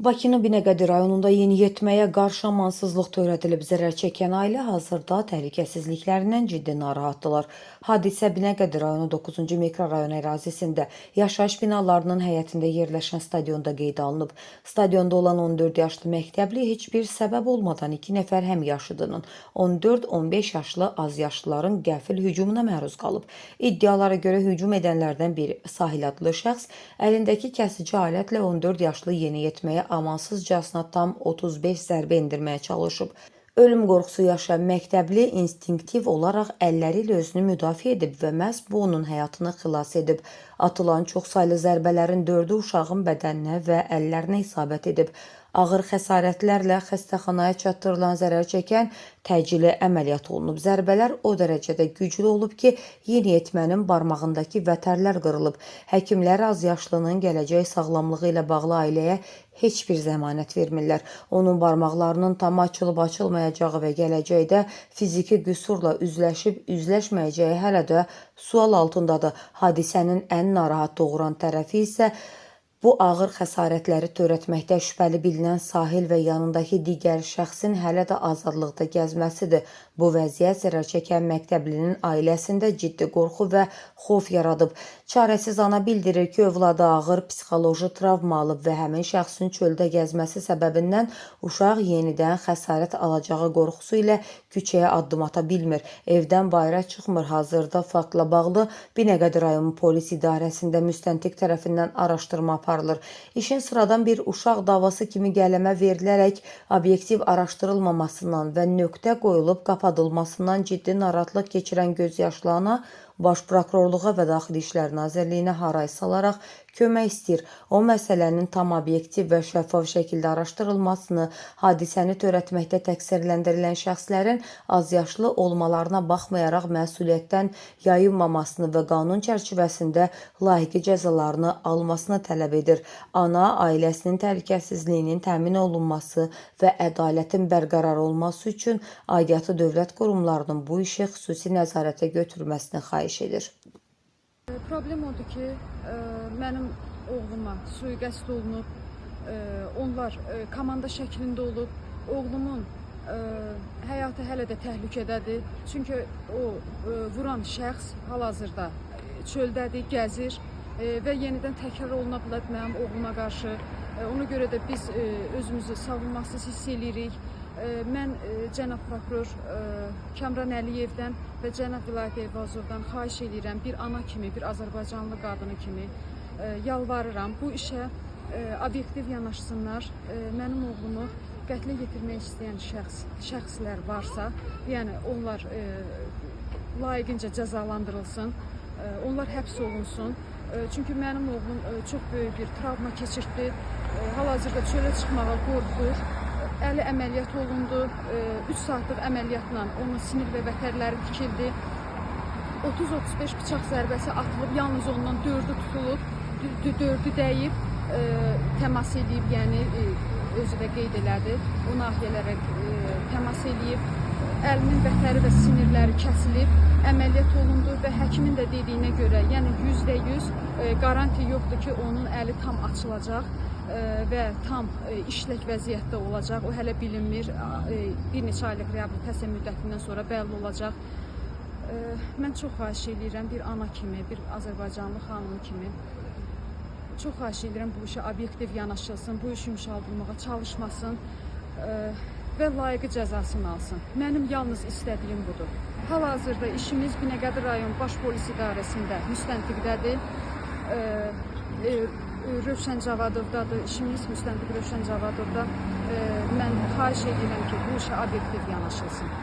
Bakının Binəqədi rayonunda yeniyetməyə qarşı amansızlıq törədilib. Zərər çəkən ailə hazırda təhlükəsizliklərindən ciddi narahatdırlar. Hadisə Binəqədi rayonu 9-cu mikrorayon ərazisində yaşayış binalarının həyətində yerləşən stadionda qeydə alınıb. Stadionda olan 14 yaşlı məktəbli heç bir səbəb olmadan 2 nəfər həmyaşıdının 14-15 yaşlı azyaşlıların qəfil hücumuna məruz qalıb. İddialara görə hücum edənlərdən biri Sahil adlı şəxs əlindəki kəsici alətlə 14 yaşlı yeniyetməyə amansızcasına tam 35 zərbə endirməyə çalışıb. Ölüm qorxusu yaşayan məktəbli instinktiv olaraq əlləri ilə özünü müdafiə edib və məhz bu onun həyatını xilas edib. Atılan çoxsaylı zərbələrin 4-ü uşağın bədəninə və əllərinə isabət edib. Ağır xəsarətlərlə xəstəxanaya çatdırılan zərər çəkən təcili əməliyyat olunub. Zərbələr o dərəcədə güclü olub ki, yeniyetmənin barmağındakı vətərlər qırılıb. Həkimlər azyaşlının gələcək sağlamlığı ilə bağlı ailəyə heç bir zəmanət vermirlər. Onun barmaqlarının tam açılıb-açılmayacağı və gələcəkdə fiziki qüsurla üzləşməyəcəyi hələ də sual altındadır. Hadisənin ən narahat doğuran tərəfi isə bu ağır xəsarətləri törətməkdə şübhəli bilinən Sahil və yanındakı digər şəxsin hələ də azadlıqda gəzməsidir. Bu vəziyyət zərər çəkən məktəblinin ailəsində ciddi qorxu və xof yaradıb. Çarəsiz ana bildirir ki, övladı ağır psixoloji travma alıb və həmin şəxsin çöldə gəzməsi səbəbindən uşaq yenidən xəsarət alacağı qorxusu ilə küçəyə addım ata bilmir. Evdən bayıra çıxmır. Hazırda faktla bağlı Binəqədi rayon polis idarəsində müstəntiq tərəfindən araşdırma aparılır. İşin sıradan bir uşaq davası kimi qələmə verilərək obyektiv araşdırılmamasından və nöqtə qoyulub qapadılmasından ciddi narahatlıq keçirən gözyaşlı ana Baş Prokurorluğa və Daxili İşlər Nazirliyinə haray salaraq kömək istəyir. O məsələnin tam obyektiv və şəffaf şəkildə araşdırılmasını, hadisəni törətməkdə təqsirləndirilən şəxslərin azyaşlı olmalarına baxmayaraq məsuliyyətdən yayınmamasını və qanun çərçivəsində layiqli cəzalarını almasını tələb edir. Ana, ailəsinin təhlükəsizliyinin təmin olunması və ədalətin bərqərar olması üçün aidiyyatı dövlət qurumlarının bu işi xüsusi nəzarətə götürməsini xahiş edir. Problem odur ki, mənim oğluma sui-qəsd olunub, onlar komanda şəklində olub, oğlumun həyatı hələ də təhlükədədir. Çünki o vuran şəxs hal-hazırda çöldədir, gəzir və yenidən təkrar oluna bilər mənim oğluma qarşı. Ona görə də biz özümüzü savunmasız hiss edirik. Mən cənab prokuror Kamran Əliyevdən və cənab Vilayət Eyvazovdan xahiş edirəm, bir ana kimi, bir Azərbaycanlı qadını kimi yalvarıram. Bu işə obyektiv yanaşsınlar. Mənim oğlumu qətlə yetirmək istəyən şəxslər varsa, yəni onlar layiqincə cəzalandırılsın, onlar həbs olunsun. Çünki mənim oğlum çox böyük bir travma keçirdi. Hal-hazırda çölə çıxmağa qorxur. Əli əməliyyat olundu. 3 saatlıq əməliyyatla onun sinir və vətərləri tikildi. 30-35 bıçaq zərbəsi atılıb, yalnız ondan 4'ü tutulub, 4'ü dəyib, təmas edib, yəni özü də qeyd elədi. O nahiyələrə təmas edib, əlinin vətəri və sinirləri kəsilib, əməliyyat olundu və həkimin də dediyinə görə, yəni %100 qaranti yoxdur ki, onun əli tam açılacaq və tam işlək vəziyyətdə olacaq. O hələ bilinmir. Bir neçə aylıq reabilitasiya müddətindən sonra bəlli olacaq. Mən çox xahiş edirəm, bir ana kimi, bir Azərbaycanlı xanım kimi çox xahiş edirəm, bu işə obyektiv yanaşılsın, bu işi yumşaldılmağa çalışmasın və layiqli cəzasını alsın. Mənim yalnız istədiyim budur. Hal-hazırda işimiz Binəqədi rayon Baş Polis İdarəsində müstəntiqdədir. Rövşən Cavadovdadır, işimiz müstəntiq Rövşən Cavadovda. Mən xahiş edirəm ki, bu işə obyektiv yanaşılsın.